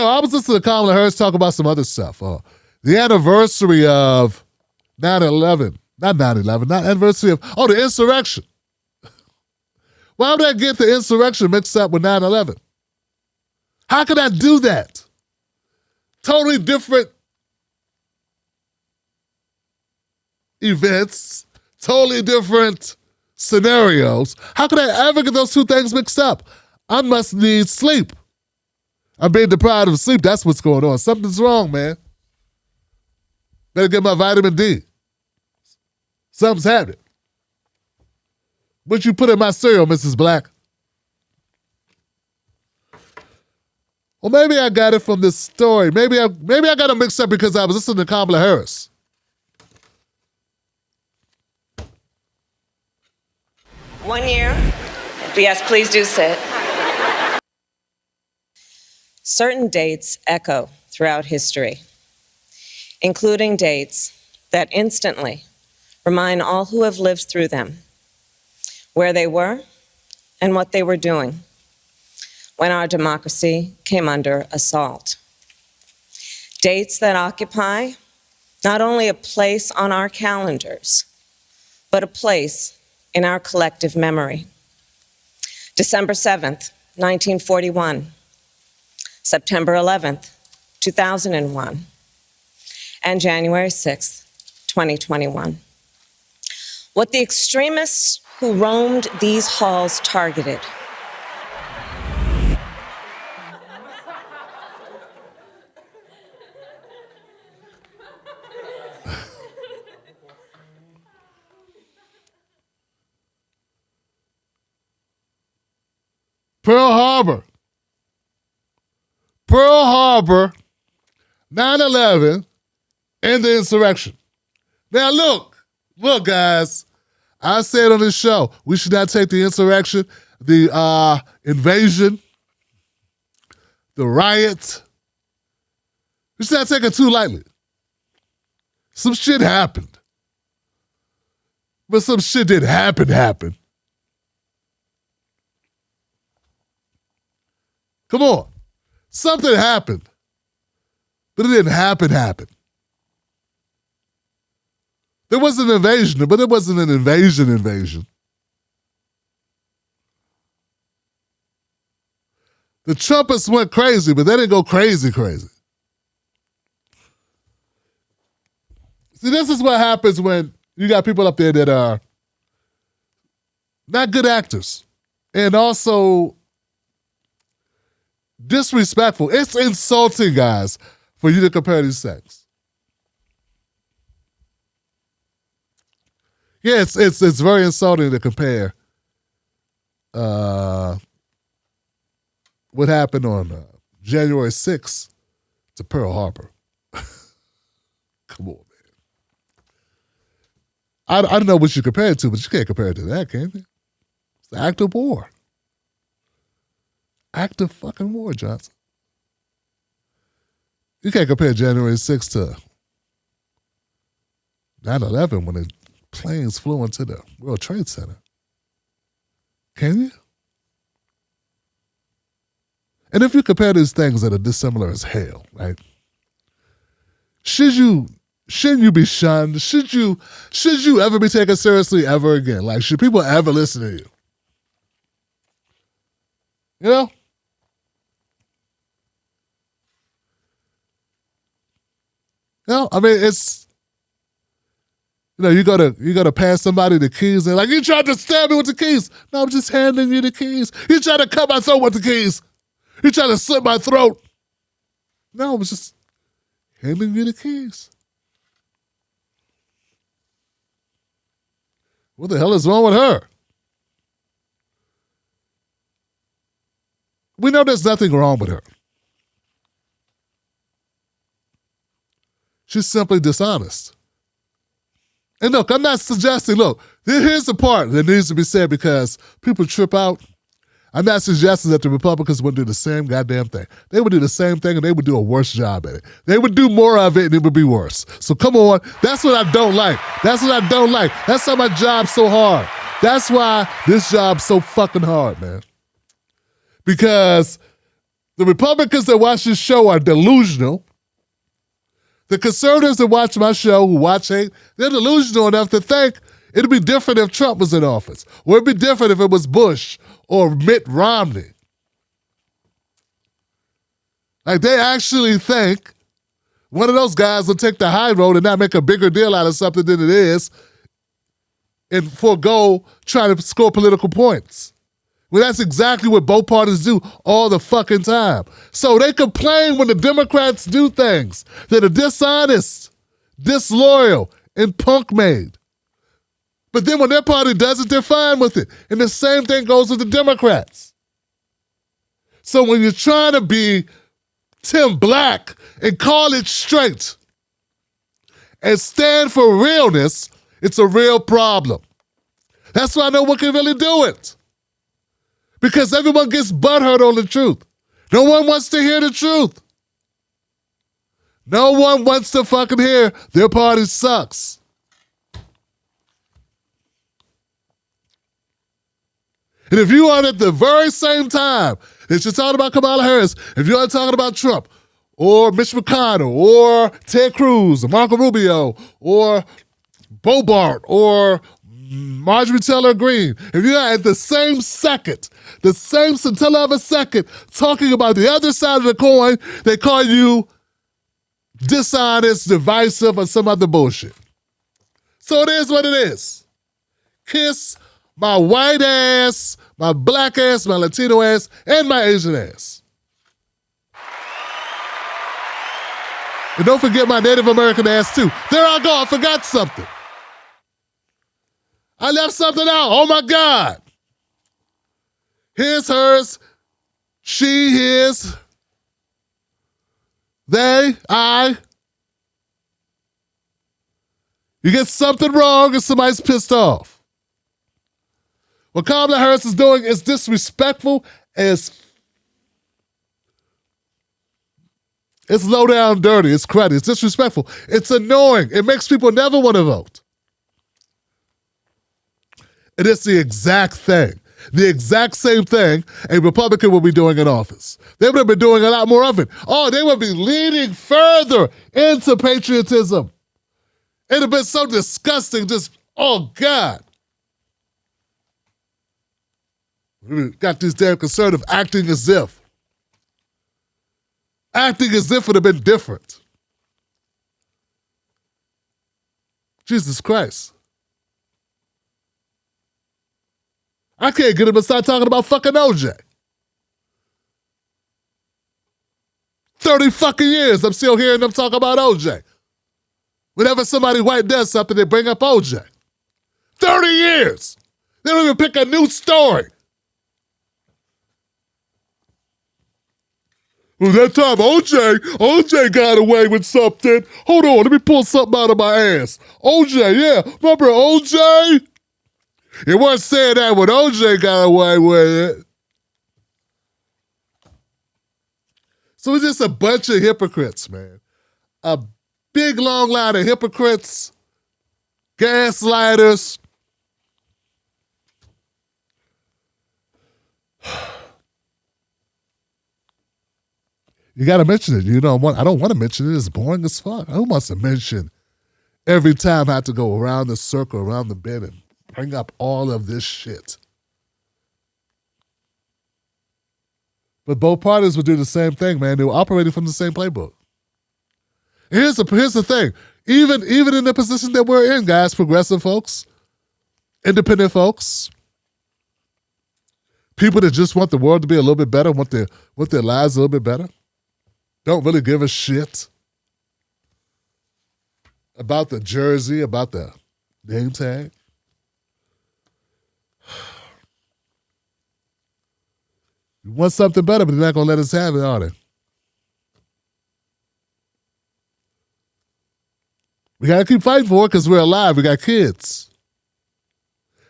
I was listening to Kamala Harris talk about some other stuff. The anniversary of 9/11. Not 9/11, not anniversary of, the insurrection. Why would I get the insurrection mixed up with 9/11? How could I do that? Totally different events, totally different scenarios. How could I ever get those two things mixed up? I must need sleep. I'm being deprived of sleep. That's what's going on. Something's wrong, man. Better get my vitamin D. Something's happening. What you put in my cereal, Mrs. Black? Well, maybe I got it from this story. Maybe I got it mixed up because I was listening to Kamala Harris. One year. Yes, please do sit. Certain dates echo throughout history, including dates that instantly remind all who have lived through them where they were and what they were doing when our democracy came under assault. Dates that occupy not only a place on our calendars, but a place in our collective memory. December 7th, 1941, September 11th, 2001, and January 6th, 2021. What the extremists who roamed these halls targeted Pearl Harbor, 9/11, and the insurrection. Now look, guys, I said on this show, we should not take the insurrection, the invasion, the riots. We should not take it too lightly. Some shit happened. But some shit did happen. Come on. Something happened. But it didn't happen. There was an invasion, but it wasn't an invasion. The Trumpists went crazy, but they didn't go crazy. See, this is what happens when you got people up there that are not good actors and also disrespectful. It's insulting, guys, for you to compare these things. Yeah, it's very insulting to compare what happened on January 6th to Pearl Harbor. Come on, man. I don't know what you compare it to, but you can't compare it to that, can you? It's the act of war. Act of fucking war, Johnson. You can't compare January 6th to 9/11 when the planes flew into the World Trade Center. Can you? And if you compare these things that are dissimilar as hell, right? Shouldn't you be shunned? Should you ever be taken seriously ever again? Like, should people ever listen to you? You know? I mean, it's, you go to pass somebody the keys and like, you tried to stab me with the keys. No, I'm just handing you the keys. You tried to cut my throat with the keys. You tried to slit my throat. No, I was just handing you the keys. What the hell is wrong with her? We know there's nothing wrong with her. She's simply dishonest. And look, I'm not suggesting, here's the part that needs to be said because people trip out. I'm not suggesting that the Republicans would do the same goddamn thing. They would do the same thing and they would do a worse job at it. They would do more of it and it would be worse. So come on, that's what I don't like. That's why my job's so hard. That's why this job's so fucking hard, man. Because The Republicans that watch this show are delusional. The conservatives that watch my show, who watch hate, they're delusional enough to think it'd be different if Trump was in office, or it'd be different if it was Bush or Mitt Romney. Like, they actually think one of those guys will take the high road and not make a bigger deal out of something than it is and forego trying to score political points. Well, that's exactly what both parties do all the fucking time. So they complain when the Democrats do things that are dishonest, disloyal, and punk-made. But then when their party does it, they're fine with it. And the same thing goes with the Democrats. So when you're trying to be Tim Black and call it straight and stand for realness, it's a real problem. That's why no one can really do it. Because everyone gets butthurt on the truth. No one wants to hear the truth. No one wants to fucking hear their party sucks. And if you are at the very same time that you're talking about Kamala Harris, if you're talking about Trump, or Mitch McConnell, or Ted Cruz, or Marco Rubio, or Bobart, or Marjorie Taylor Greene, if you're at the same second, the same scintilla of a second, talking about the other side of the coin, they call you dishonest, divisive, or some other bullshit. So it is what it is. Kiss my white ass, my black ass, my Latino ass, and my Asian ass. And don't forget my Native American ass too. There I go, I forgot something. I left something out, oh my God. His, hers, she, his, they, I. You get something wrong and somebody's pissed off. What Kamala Harris is doing is disrespectful as it's low down dirty, it's cruddy, it's disrespectful, it's annoying, it makes people never want to vote. And it's the exact thing, the exact same thing a Republican will be doing in office. They would have been doing a lot more of it. Oh, they would be leaning further into patriotism. It'd have been so disgusting, just, oh God. We got these damn conservatives acting as if. Acting as if it would have been different. Jesus Christ. I can't get him to start talking about fucking OJ. 30 fucking years, I'm still hearing them talk about OJ. Whenever somebody white does something, they bring up OJ. 30 years. They don't even pick a new story. Well, that time OJ got away with something. Hold on, let me pull something out of my ass. OJ, yeah, remember OJ? You weren't saying that when OJ got away with it. So it's just a bunch of hypocrites, man. A big, long line of hypocrites, gaslighters. You got to mention it. You know, I don't want to mention it. It's boring as fuck. Who wants to mention every time I have to go around the circle, around the bend, and bring up all of this shit? But both parties would do the same thing, man. They were operating from the same playbook. Here's the thing. Even in the position that we're in, guys, progressive folks, independent folks, people that just want the world to be a little bit better, want their lives a little bit better, don't really give a shit about the jersey, about the name tag. We want something better, but they're not going to let us have it, are they? We got to keep fighting for it because we're alive. We got kids.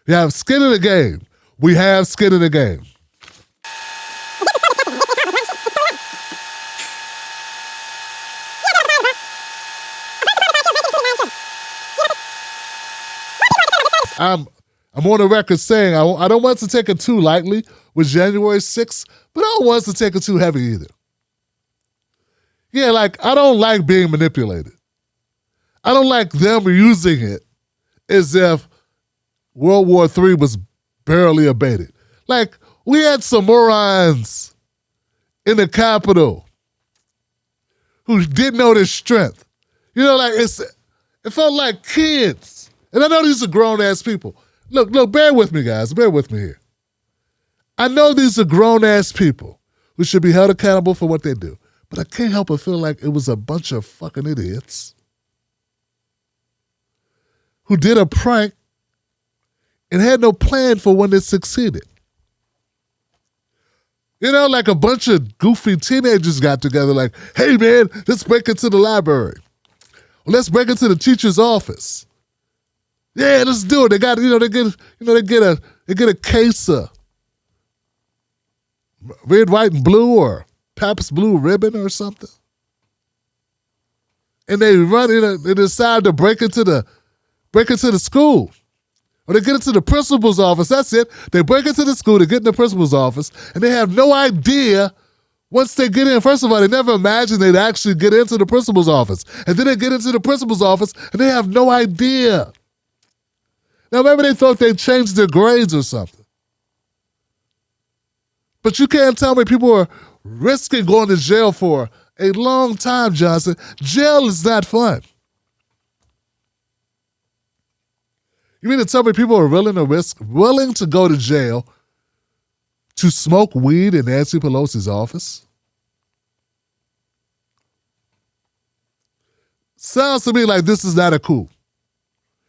We have skin in the game. We have skin in the game. I'm on the record saying I don't want us to take it too lightly with January 6th, but I don't want us to take it too heavy either. Yeah, like, I don't like being manipulated. I don't like them using it as if World War III was barely abated. Like, we had some morons in the Capitol who didn't know their strength. You know, like, it felt like kids. And I know these are grown-ass people. Look, bear with me, guys. Bear with me here. I know these are grown-ass people who should be held accountable for what they do. But I can't help but feel like it was a bunch of fucking idiots who did a prank and had no plan for when it succeeded. You know, like a bunch of goofy teenagers got together like, hey man, let's break into the library. Or let's break into the teacher's office. Yeah, let's do it. They got, they get a case of red, white, and blue or Pabst Blue Ribbon or something. And they they decide to break into the school. Or they get into the principal's office. That's it. They break into the school, they get in the principal's office, and they have no idea once they get in. First of all, they never imagined they'd actually get into the principal's office. And then they get into the principal's office, and they have no idea. Now, maybe they thought they'd changed their grades or something. But you can't tell me people are risking going to jail for a long time, Johnson. Jail is not fun. You mean to tell me people are willing to go to jail to smoke weed in Nancy Pelosi's office? Sounds to me like this is not a coup.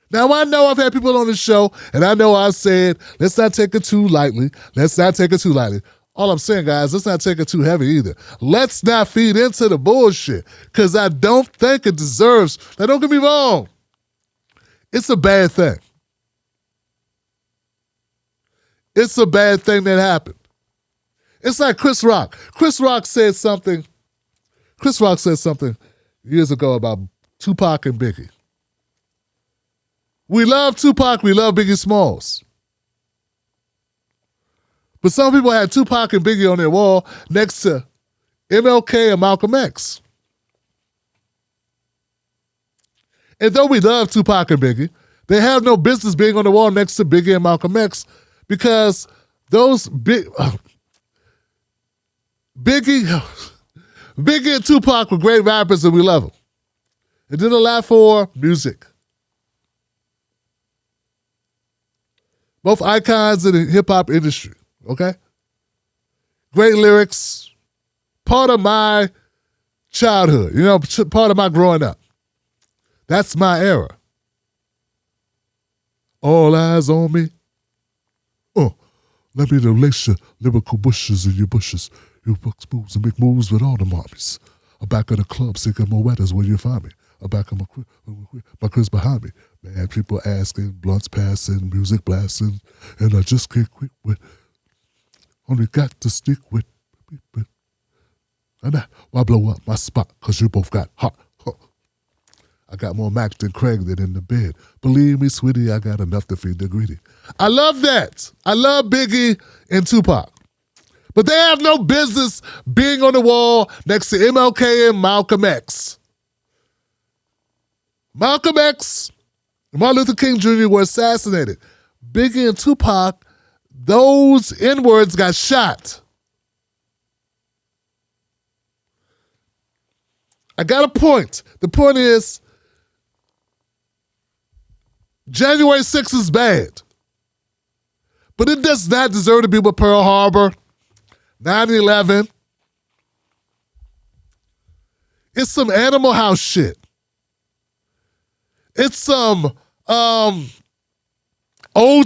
Now, I know I've had people on the show, and I know I've said, let's not take it too lightly. Let's not take it too lightly. All I'm saying, guys, let's not take it too heavy either. Let's not feed into the bullshit, because I don't think it deserves. Now, don't get me wrong. It's a bad thing. It's a bad thing that happened. It's like Chris Rock. Chris Rock said something years ago about Tupac and Biggie. We love Tupac, we love Biggie Smalls. But some people had Tupac and Biggie on their wall next to MLK and Malcolm X. And though we love Tupac and Biggie, they have no business being on the wall next to Biggie and Malcolm X because those Biggie and Tupac were great rappers and we love them. They did a lot for music. Both icons in the hip-hop industry, okay? Great lyrics, part of my childhood, part of my growing up. That's my era. All eyes on me. Let me lace your lyrical bushes in your bushes. You buck moves and make moves with all the mommies. I'm back in the club singing Moetta's where you find me. I'm back in my crib's behind me. Man, people asking, blunts passing, music blasting, and I just can't quit with. Only got to stick with. And why blow up my spot? Because you both got hot. I got more Mac than Craig than in the bed. Believe me, sweetie, I got enough to feed the greedy. I love that. I love Biggie and Tupac. But they have no business being on the wall next to MLK and Malcolm X. Malcolm X and Martin Luther King Jr. were assassinated. Biggie and Tupac, those N-words got shot. I got a point. The point is, January 6th is bad. But it does not deserve to be with Pearl Harbor, 9/11. It's some Animal House shit. It's some old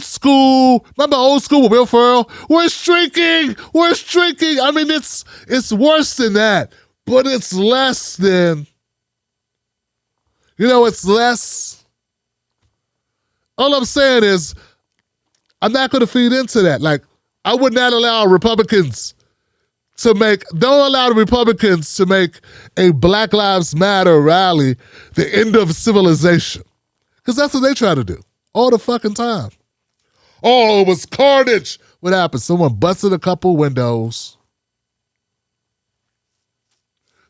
school. Remember old school with Will Ferrell? We're streaking. I mean, it's worse than that, but it's less than. It's less. All I'm saying is, I'm not going to feed into that. Like, I would not allow Republicans don't allow the Republicans to make a Black Lives Matter rally the end of civilization. Because that's what they try to do all the fucking time. Oh, it was carnage. What happened? Someone busted a couple windows.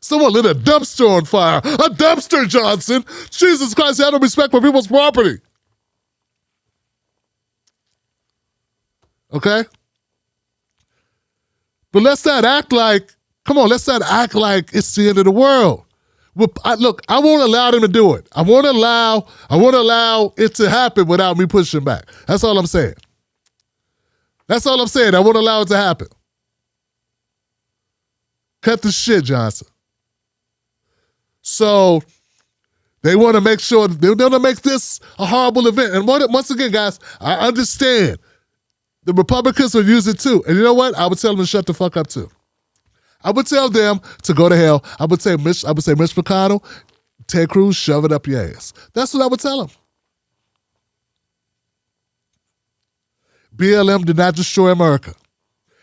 Someone lit a dumpster on fire. A dumpster, Johnson. Jesus Christ, have no respect for people's property. Okay? But let's not act like, come on, let's not act like it's the end of the world. Look, I won't allow them to do it. I won't allow it to happen without me pushing back. That's all I'm saying. That's all I'm saying. I won't allow it to happen. Cut the shit, Johnson. So they want to make sure, they want to make this a horrible event. And once again, guys, I understand. The Republicans will use it too. And you know what? I would tell them to shut the fuck up too. I would tell them to go to hell. I would say Mitch McConnell, Ted Cruz, shove it up your ass. That's what I would tell them. BLM did not destroy America.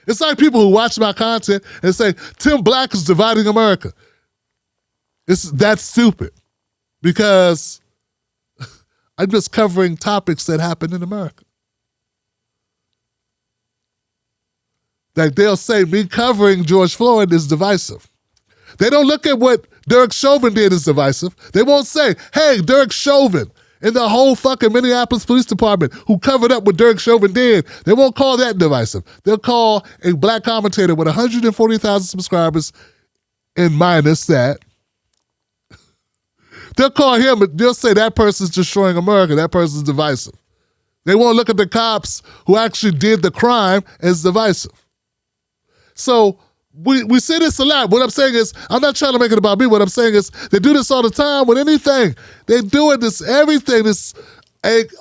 It's like people who watch my content and say, Tim Black is dividing America. That's stupid because I'm just covering topics that happen in America. Like they'll say me covering George Floyd is divisive. They don't look at what Derek Chauvin did as divisive. They won't say, hey, Derek Chauvin and the whole fucking Minneapolis Police Department who covered up what Derek Chauvin did. They won't call that divisive. They'll call a black commentator with 140,000 subscribers and minus that. They'll call him, they'll say that person's destroying America. That person's divisive. They won't look at the cops who actually did the crime as divisive. So we say this a lot. What I'm saying is, I'm not trying to make it about me. What I'm saying is, they do this all the time with anything. They do it, everything.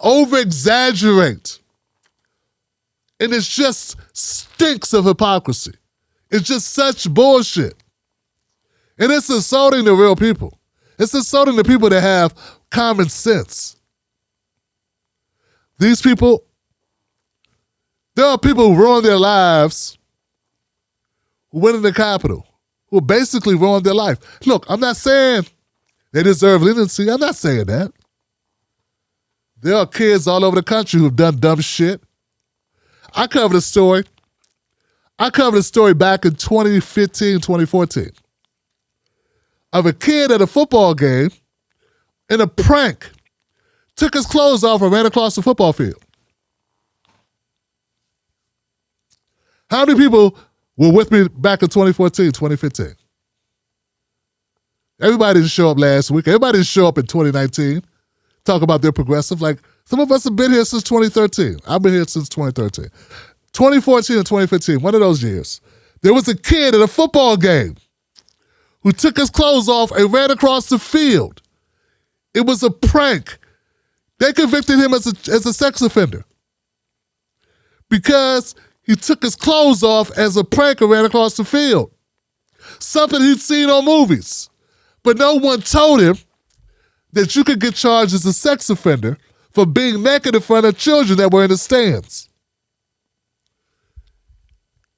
Over-exaggerate. And it just stinks of hypocrisy. It's just such bullshit. And it's insulting the real people. It's insulting the people that have common sense. These people, there are people who ruin their lives who went in the Capitol, who basically ruined their life. Look, I'm not saying they deserve leniency. I'm not saying that. There are kids all over the country who've done dumb shit. I covered a story back in 2015, 2014 of a kid at a football game in a prank took his clothes off and ran across the football field. How many people were with me back in 2014, 2015? Everybody didn't show up last week. Everybody didn't show up in 2019. Talk about their progressive. Like, some of us have been here since 2013. I've been here since 2013. 2014 and 2015, one of those years, there was a kid at a football game who took his clothes off and ran across the field. It was a prank. They convicted him as a sex offender because he took his clothes off as a prank and ran across the field. Something he'd seen on movies. But no one told him that you could get charged as a sex offender for being naked in front of children that were in the stands.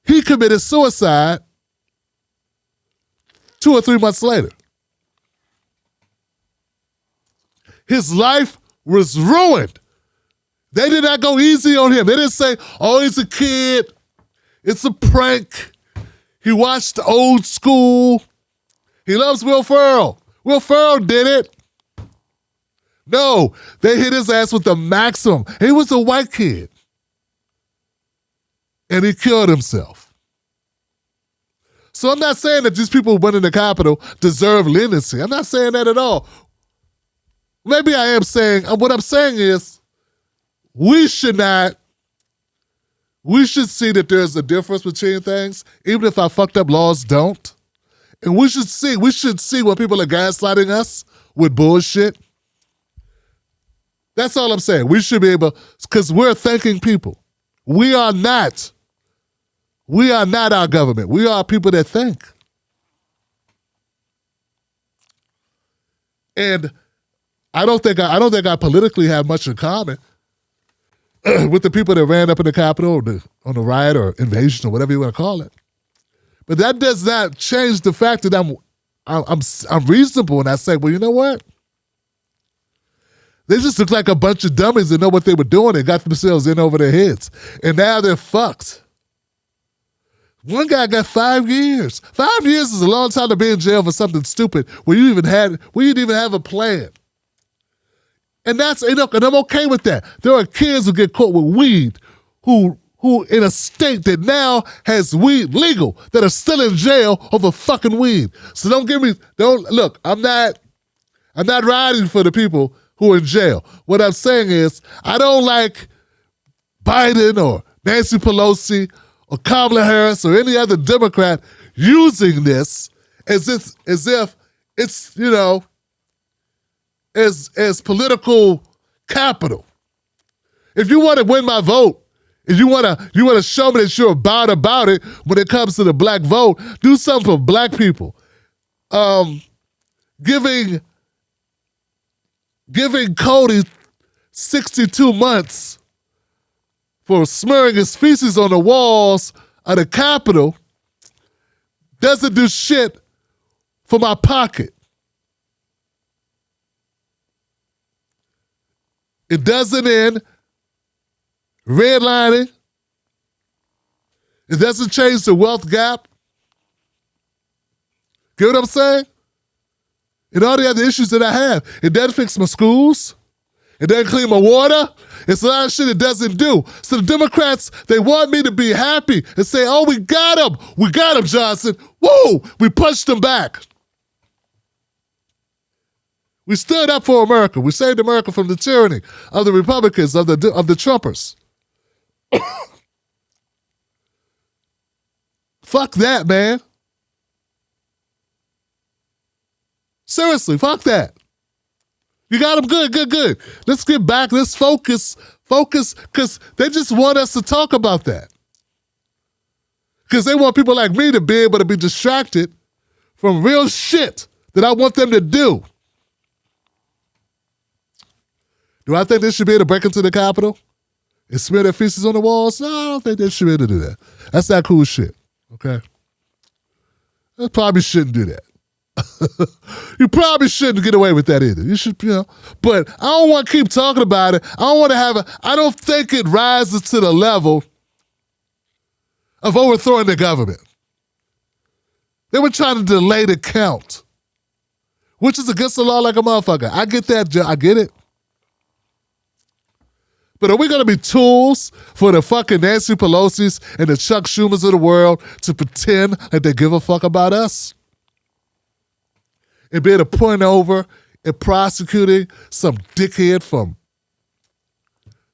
He committed suicide 2 or 3 months later. His life was ruined. They did not go easy on him. They didn't say, oh, he's a kid. It's a prank. He watched Old School. He loves Will Ferrell. Will Ferrell did it. No, they hit his ass with the maximum. He was a white kid. And he killed himself. So I'm not saying that these people who went in the Capitol deserve leniency. I'm not saying that at all. Maybe I am saying, what I'm saying is, we should see that there's a difference between things, even if our fucked up laws don't. And we should see when people are gaslighting us with bullshit. That's all I'm saying. We should be able, because we're thinking people. We are not our government. We are people that think. And I don't think I politically have much in common with the people that ran up in the Capitol on the riot or invasion or whatever you want to call it. But that does not change the fact that I'm reasonable and I say, well, you know what? They just look like a bunch of dummies that know what they were doing and got themselves in over their heads. And now they're fucked. One guy got 5 years. 5 years is a long time to be in jail for something stupid where you didn't even have a plan. And and I'm okay with that. There are kids who get caught with weed who in a state that now has weed legal that are still in jail over fucking weed. So look, I'm not riding for the people who are in jail. What I'm saying is, I don't like Biden or Nancy Pelosi or Kamala Harris or any other Democrat using this as if it's, as political capital. If you want to win my vote, if you want to show me that you're about it when it comes to the black vote, do something for black people. Giving Cody 62 months for smearing his feces on the walls of the Capitol doesn't do shit for my pocket. It doesn't end redlining. It doesn't change the wealth gap. Get what I'm saying? And all the other issues that I have. It doesn't fix my schools. It doesn't clean my water. It's a lot of shit it doesn't do. So the Democrats, they want me to be happy and say, oh, we got him. We got him, Johnson. Woo! We punched him back. We stood up for America. We saved America from the tyranny of the Republicans, of the Trumpers. Fuck that, man. Seriously, fuck that. You got them good. Let's get back. Let's focus, because they just want us to talk about that. Because they want people like me to be able to be distracted from real shit that I want them to do. Do I think they should be able to break into the Capitol and smear their feces on the walls? No, I don't think they should be able to do that. That's not cool shit, okay? They probably shouldn't do that. You probably shouldn't get away with that either. You should, but I don't want to keep talking about it. I don't think it rises to the level of overthrowing the government. They were trying to delay the count, which is against the law like a motherfucker. I get that, I get it. But are we going to be tools for the fucking Nancy Pelosi's and the Chuck Schumers of the world to pretend that they give a fuck about us? And be able to point over and prosecuting some dickhead from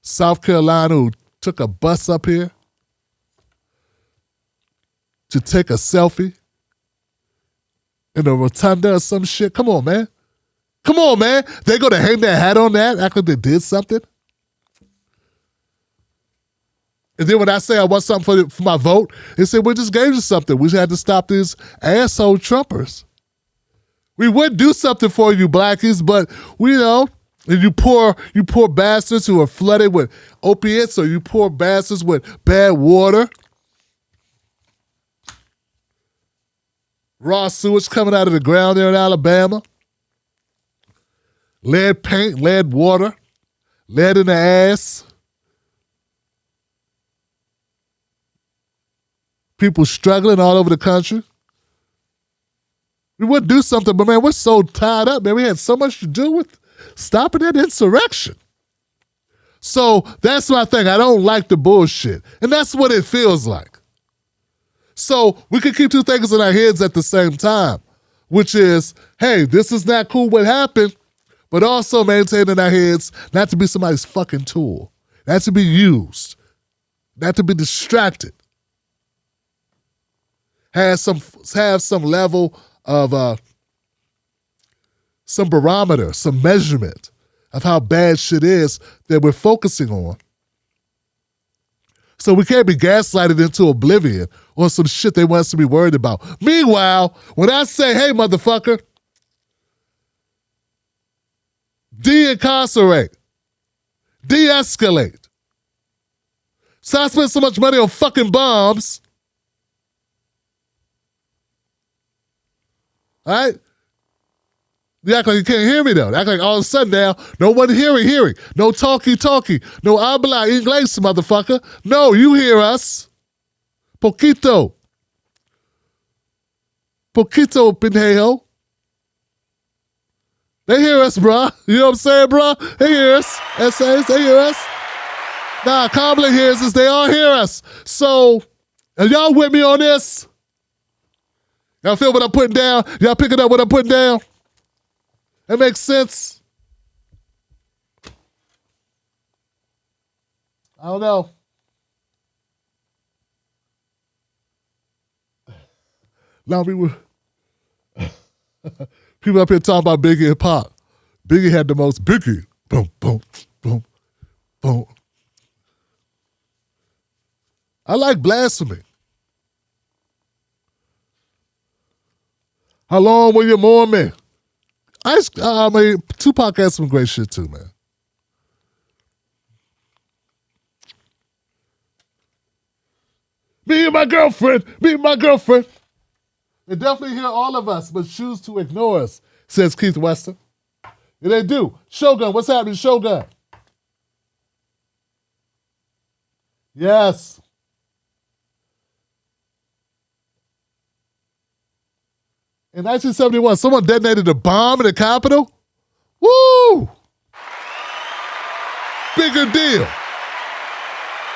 South Carolina who took a bus up here to take a selfie in a rotunda or some shit? Come on, man. They're going to hang their hat on that, act like they did something? And then when I say I want something for my vote, they say, we just gave you something. We had to stop these asshole Trumpers. We would do something for you, blackies, but and you poor bastards who are flooded with opiates, or you poor bastards with bad water, raw sewage coming out of the ground there in Alabama, lead paint, lead water, lead in the ass, people struggling all over the country. We would do something, but man, we're so tied up, man. We had so much to do with stopping that insurrection. So that's my thing. I don't like the bullshit. And that's what it feels like. So we can keep two things in our heads at the same time, which is, hey, this is not cool what happened, but also maintain in our heads not to be somebody's fucking tool, not to be used, not to be distracted. Have some level of some barometer, some measurement of how bad shit is that we're focusing on. So we can't be gaslighted into oblivion on some shit they want us to be worried about. Meanwhile, when I say, hey, motherfucker, de-incarcerate, de-escalate, stop spending so much money on fucking bombs, all right? You act like you can't hear me, though. You act like all of a sudden now, no one hearing. No talkie. No habla inglés, motherfucker. No, you hear us. Poquito, pendejo. They hear us, bruh. You know what I'm saying, bruh? They hear us. Essays, they hear us. Nah, Kamala hears us. They all hear us. So, are y'all with me on this? Y'all feel what I'm putting down? Y'all picking up what I'm putting down? That makes sense? I don't know. Now people up here talking about Biggie and Pop. Biggie had the most Biggie. Boom, boom, boom, boom. I like blasphemy. How long will you mourn me? I mean, Tupac had some great shit too, man. Me and my girlfriend. They definitely hear all of us, but choose to ignore us, says Keith Weston. And they do. Shogun, what's happening, Shogun? Yes. In 1971, someone detonated a bomb in the Capitol? Woo! Bigger deal.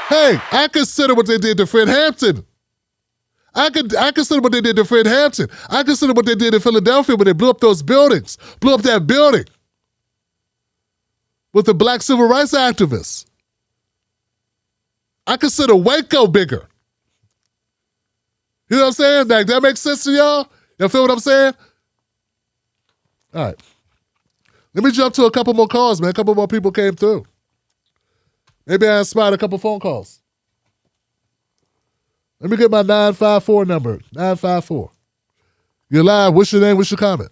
Hey, I consider what they did to Fred Hampton. I consider what they did to Fred Hampton. I consider what they did in Philadelphia when they blew up those buildings. Blew up that building with the black civil rights activists. I consider Waco bigger. You know what I'm saying? Like, that makes sense to y'all? Y'all feel what I'm saying? All right. Let me jump to a couple more calls, man. A couple more people came through. Maybe I inspired a couple phone calls. Let me get my 954 number. 954. You're live. What's your name? What's your comment?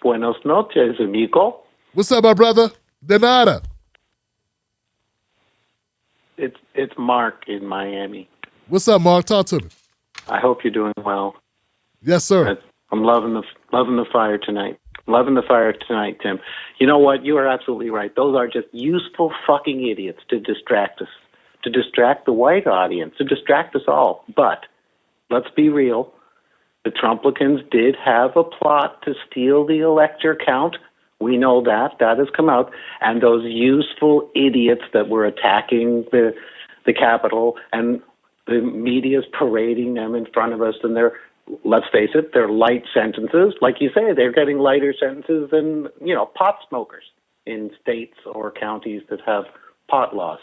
Buenos noches, amigo. What's up, my brother? De nada. It's Mark in Miami. What's up, Mark? Talk to me. I hope you're doing well. Yes, sir. I'm loving the fire tonight. Loving the fire tonight, Tim. You know what? You are absolutely right. Those are just useful fucking idiots to distract us, to distract the white audience, to distract us all. But let's be real. The Trumplicans did have a plot to steal the elector count. We know that. That has come out. And those useful idiots that were attacking the Capitol, and the media's parading them in front of us, and let's face it, they're light sentences. Like you say, they're getting lighter sentences than, pot smokers in states or counties that have pot laws.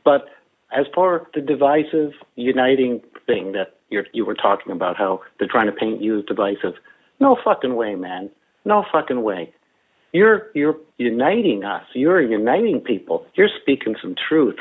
But as for the divisive, uniting thing that you were talking about, how they're trying to paint you as divisive, no fucking way, man. No fucking way. You're uniting us. You're uniting people. You're speaking some truth.